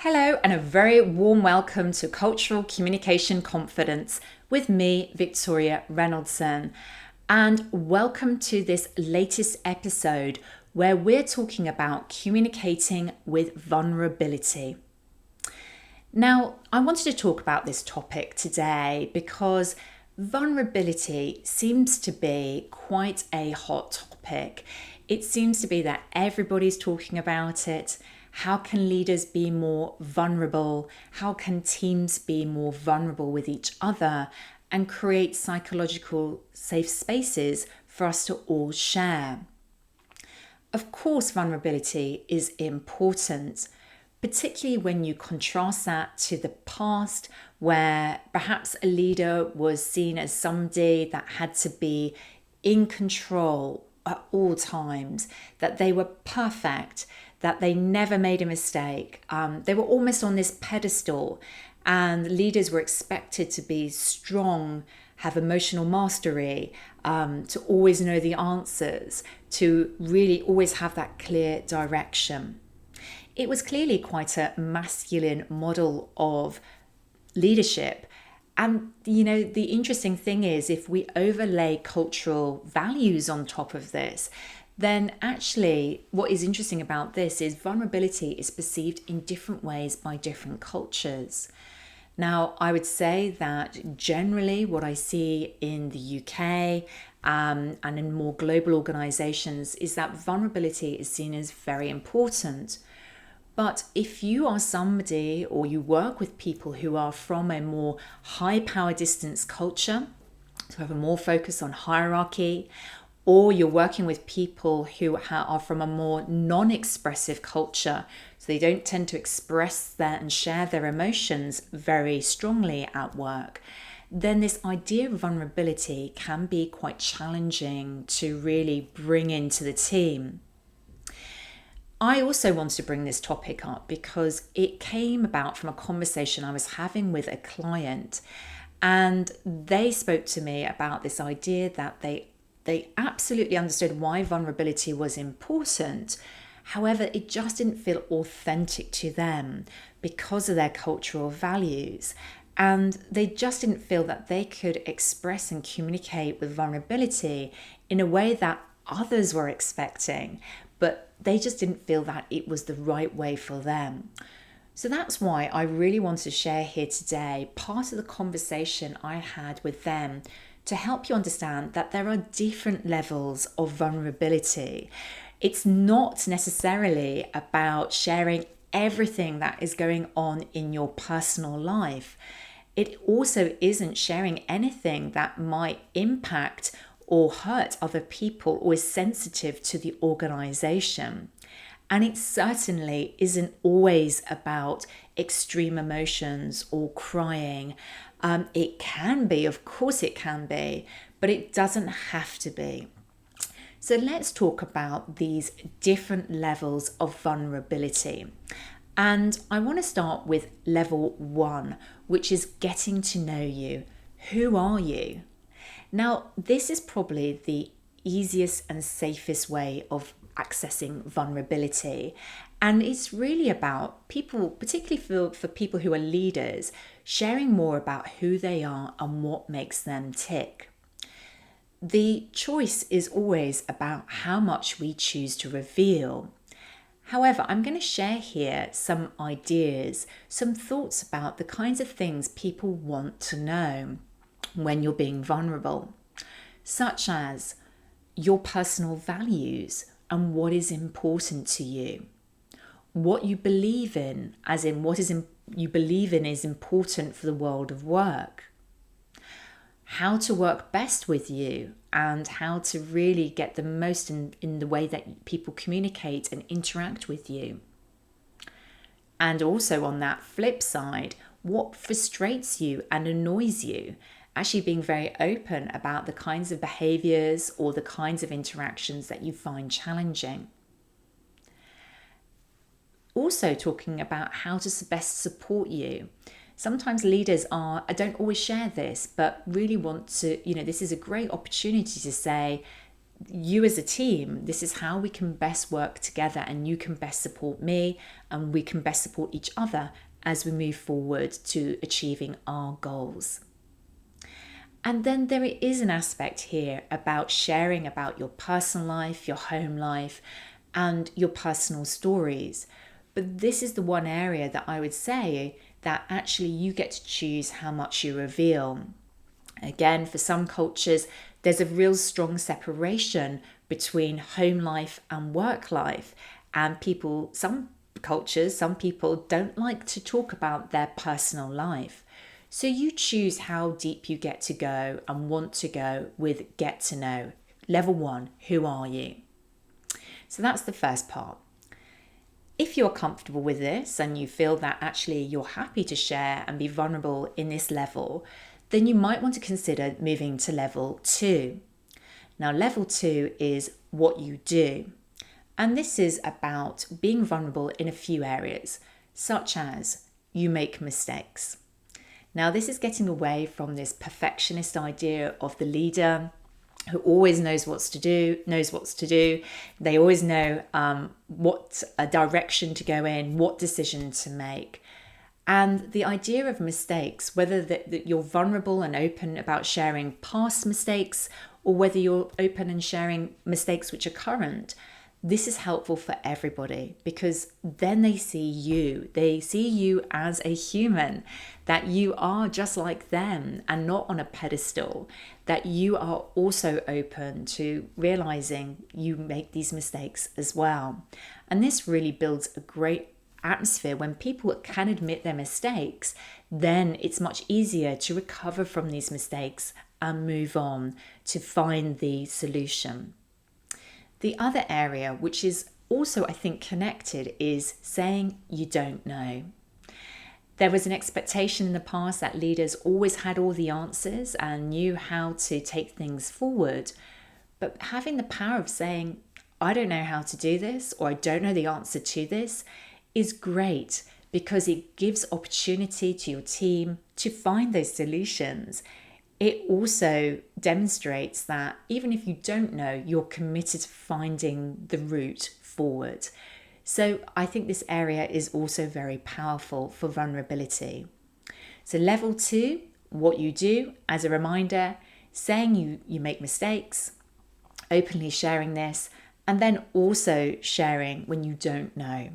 Hello, and a very warm welcome to Cultural Communication Confidence with me, Victoria Reynoldson. And welcome to this latest episode where we're talking about communicating with vulnerability. Now, I wanted to talk about this topic today because vulnerability seems to be quite a hot topic. It seems to be that everybody's talking about it. How can leaders be more vulnerable? How can teams be more vulnerable with each other and create psychological safe spaces for us to all share? Of course, vulnerability is important, particularly when you contrast that to the past, where perhaps a leader was seen as somebody that had to be in control at all times, that they were perfect, that they never made a mistake. They were almost on this pedestal, and leaders were expected to be strong, have emotional mastery, to always know the answers, to really always have that clear direction. It was clearly quite a masculine model of leadership. And, the interesting thing is, if we overlay cultural values on top of this, then actually what is interesting about this is vulnerability is perceived in different ways by different cultures. Now, I would say that generally what I see in the UK and in more global organizations is that vulnerability is seen as very important. But if you are somebody or you work with people who are from a more high power distance culture, so have a more focus on hierarchy, or you're working with people who are from a more non-expressive culture, so they don't tend to express and share their emotions very strongly at work, then this idea of vulnerability can be quite challenging to really bring into the team. I also wanted to bring this topic up because it came about from a conversation I was having with a client, and they spoke to me about this idea that they absolutely understood why vulnerability was important. However, it just didn't feel authentic to them because of their cultural values. And they just didn't feel that they could express and communicate with vulnerability in a way that others were expecting, but they just didn't feel that it was the right way for them. So that's why I really want to share here today part of the conversation I had with them to help you understand that there are different levels of vulnerability. It's not necessarily about sharing everything that is going on in your personal life. It also isn't sharing anything that might impact or hurt other people or is sensitive to the organization. And it certainly isn't always about extreme emotions or crying. It can be, of course it can be, but it doesn't have to be. So let's talk about these different levels of vulnerability. And I want to start with level 1, which is getting to know you. Who are you? Now, this is probably the easiest and safest way of accessing vulnerability. And it's really about people, particularly for people who are leaders, sharing more about who they are and what makes them tick. The choice is always about how much we choose to reveal. However, I'm going to share here some ideas, some thoughts about the kinds of things people want to know when you're being vulnerable, such as your personal values and what is important to you, what you believe in, as in you believe in is important for the world of work, how to work best with you and how to really get the most in the way that people communicate and interact with you. And also on that flip side, what frustrates you and annoys you, actually being very open about the kinds of behaviors or the kinds of interactions that you find challenging. Also talking about how to best support you. Sometimes leaders don't always share this, but really want to, this is a great opportunity to say, you as a team, this is how we can best work together, and you can best support me and we can best support each other as we move forward to achieving our goals. And then there is an aspect here about sharing about your personal life, your home life, and your personal stories. But this is the one area that I would say that actually you get to choose how much you reveal. Again, for some cultures, there's a real strong separation between home life and work life. And some cultures, some people don't like to talk about their personal life. So you choose how deep you get to go and want to go with get to know. Level 1, who are you? So that's the first part. If you're comfortable with this and you feel that actually you're happy to share and be vulnerable in this level, then you might want to consider moving to level 2. Now, level 2 is what you do. And this is about being vulnerable in a few areas, such as you make mistakes. Now, this is getting away from this perfectionist idea of the leader who always knows what to do. They always know what direction to go in, what decision to make. And the idea of mistakes, whether that you're vulnerable and open about sharing past mistakes, or whether you're open and sharing mistakes which are current, this is helpful for everybody, because then they see you as a human, that you are just like them and not on a pedestal, that you are also open to realizing you make these mistakes as well. And this really builds a great atmosphere. When people can admit their mistakes, then it's much easier to recover from these mistakes and move on to find the solution. The other area, which is also, I think, connected, is saying you don't know. There was an expectation in the past that leaders always had all the answers and knew how to take things forward. But having the power of saying, I don't know how to do this, or I don't know the answer to this, is great, because it gives opportunity to your team to find those solutions. It also demonstrates that even if you don't know, you're committed to finding the route forward. So I think this area is also very powerful for vulnerability. So level 2, what you do, as a reminder, saying you make mistakes, openly sharing this, and then also sharing when you don't know.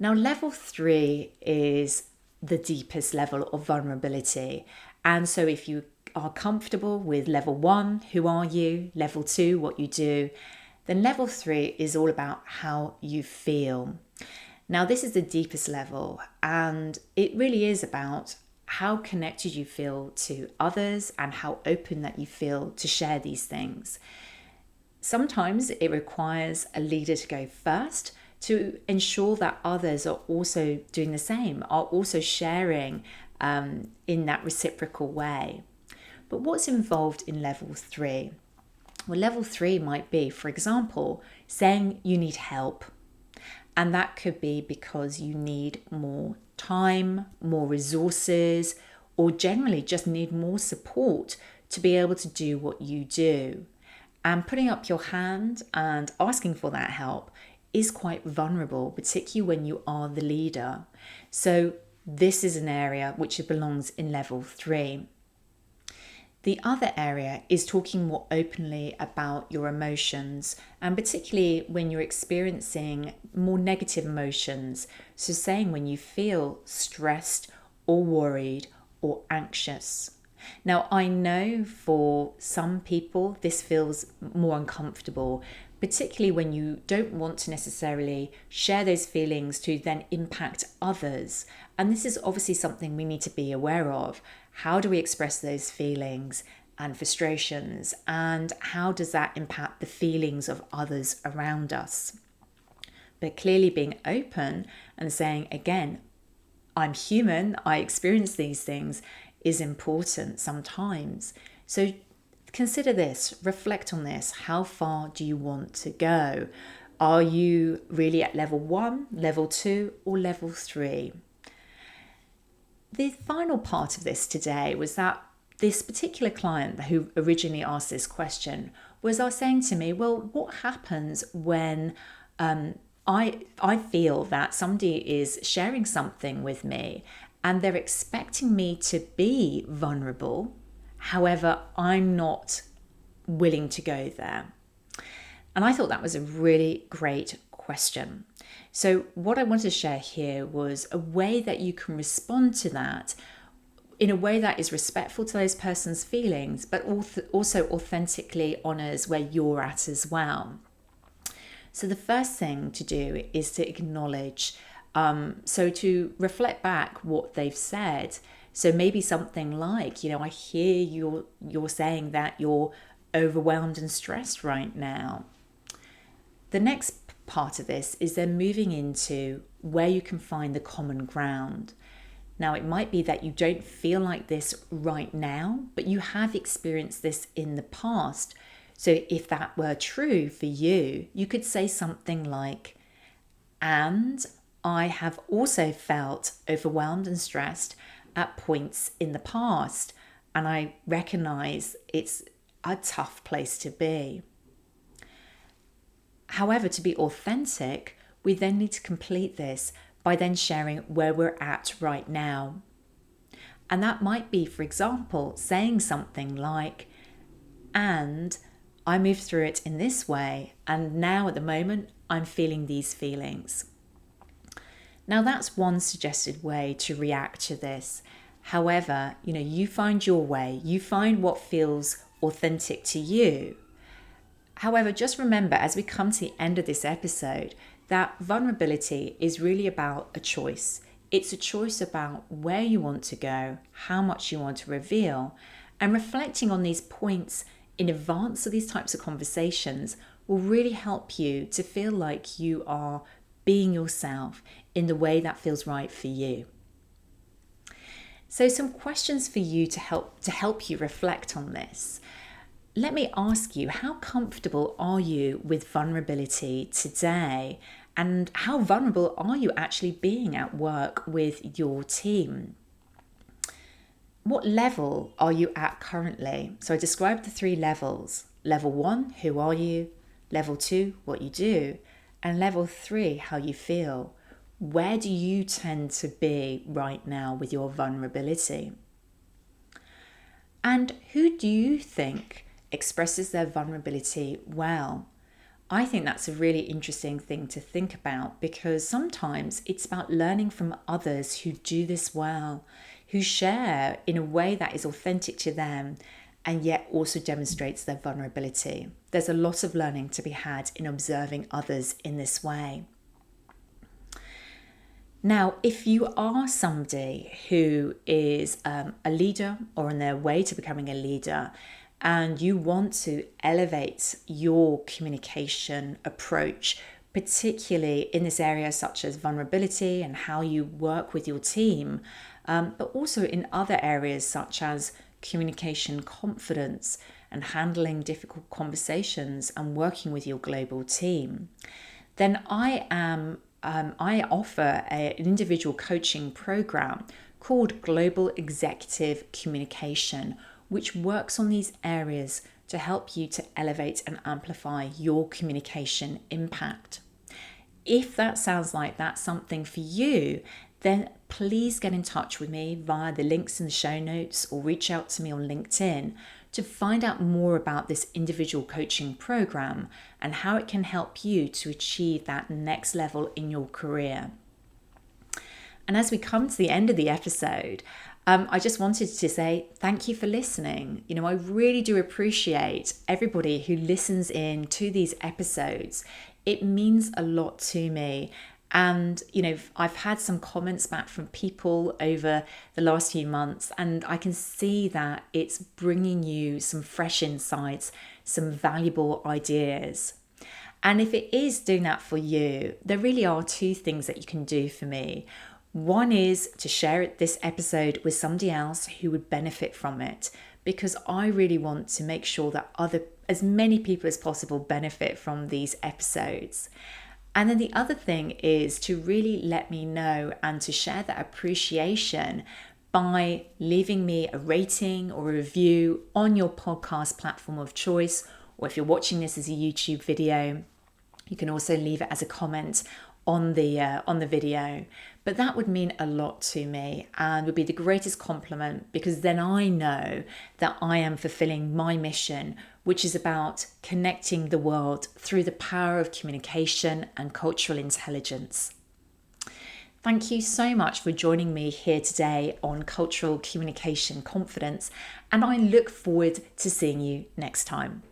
Now, level 3 is the deepest level of vulnerability. And so if you are comfortable with level 1, who are you? Level 2, what you do? Then level 3 is all about how you feel. Now, this is the deepest level, and it really is about how connected you feel to others and how open that you feel to share these things. Sometimes it requires a leader to go first to ensure that others are also doing the same, are also sharing in that reciprocal way. But what's involved in level 3? Well, level 3 might be, for example, saying you need help. And that could be because you need more time, more resources, or generally just need more support to be able to do what you do. And putting up your hand and asking for that help is quite vulnerable, particularly when you are the leader. So this is an area which belongs in level 3. The other area is talking more openly about your emotions, and particularly when you're experiencing more negative emotions. So saying when you feel stressed or worried or anxious. Now, I know for some people this feels more uncomfortable, particularly when you don't want to necessarily share those feelings to then impact others. And this is obviously something we need to be aware of. How do we express those feelings and frustrations? And how does that impact the feelings of others around us? But clearly being open and saying, again, I'm human, I experience these things, is important sometimes. So consider this, reflect on this. How far do you want to go? Are you really at level 1, level 2, or level 3? The final part of this today was that this particular client who originally asked this question was I was saying to me, well, what happens when I feel that somebody is sharing something with me and they're expecting me to be vulnerable. However, I'm not willing to go there. And I thought that was a really great question. So, what I wanted to share here was a way that you can respond to that in a way that is respectful to those person's feelings, but also authentically honors where you're at as well. So the first thing to do is to acknowledge, so to reflect back what they've said. So maybe something like, I hear you're saying that you're overwhelmed and stressed right now. The next part of this is then moving into where you can find the common ground. Now, it might be that you don't feel like this right now, but you have experienced this in the past. So if that were true for you, you could say something like, and I have also felt overwhelmed and stressed at points in the past, and I recognize it's a tough place to be. However, to be authentic, we then need to complete this by then sharing where we're at right now. And that might be, for example, saying something like, and I moved through it in this way, and now at the moment, I'm feeling these feelings. Now, that's one suggested way to react to this. However, you find your way, you find what feels authentic to you. However, just remember, as we come to the end of this episode, that vulnerability is really about a choice. It's a choice about where you want to go, how much you want to reveal, and reflecting on these points in advance of these types of conversations will really help you to feel like you are being yourself in the way that feels right for you. So some questions for you to help you reflect on this. Let me ask you, how comfortable are you with vulnerability today? And how vulnerable are you actually being at work with your team? What level are you at currently? So I described the 3 levels. Level 1, who are you? Level 2, what you do. And level 3, how you feel. Where do you tend to be right now with your vulnerability? And who do you think expresses their vulnerability well? I think that's a really interesting thing to think about, because sometimes it's about learning from others who do this well, who share in a way that is authentic to them and yet also demonstrates their vulnerability. There's a lot of learning to be had in observing others in this way. Now, if you are somebody who is a leader or on their way to becoming a leader, and you want to elevate your communication approach, particularly in this area such as vulnerability and how you work with your team, but also in other areas such as communication confidence and handling difficult conversations and working with your global team, then I offer an individual coaching program called Global Executive Communication, which works on these areas to help you to elevate and amplify your communication impact. If that sounds like that's something for you, then please get in touch with me via the links in the show notes or reach out to me on LinkedIn to find out more about this individual coaching program and how it can help you to achieve that next level in your career. And as we come to the end of the episode, I just wanted to say thank you for listening. I really do appreciate everybody who listens in to these episodes. It means a lot to me. And, I've had some comments back from people over the last few months, and I can see that it's bringing you some fresh insights, some valuable ideas. And if it is doing that for you, there really are 2 things that you can do for me. One is to share this episode with somebody else who would benefit from it, because I really want to make sure that as many people as possible benefit from these episodes. And then the other thing is to really let me know and to share that appreciation by leaving me a rating or a review on your podcast platform of choice, or if you're watching this as a YouTube video, you can also leave it as a comment on the video. But that would mean a lot to me and would be the greatest compliment, because then I know that I am fulfilling my mission, which is about connecting the world through the power of communication and cultural intelligence. Thank you so much for joining me here today on Cultural Communication Confidence, and I look forward to seeing you next time.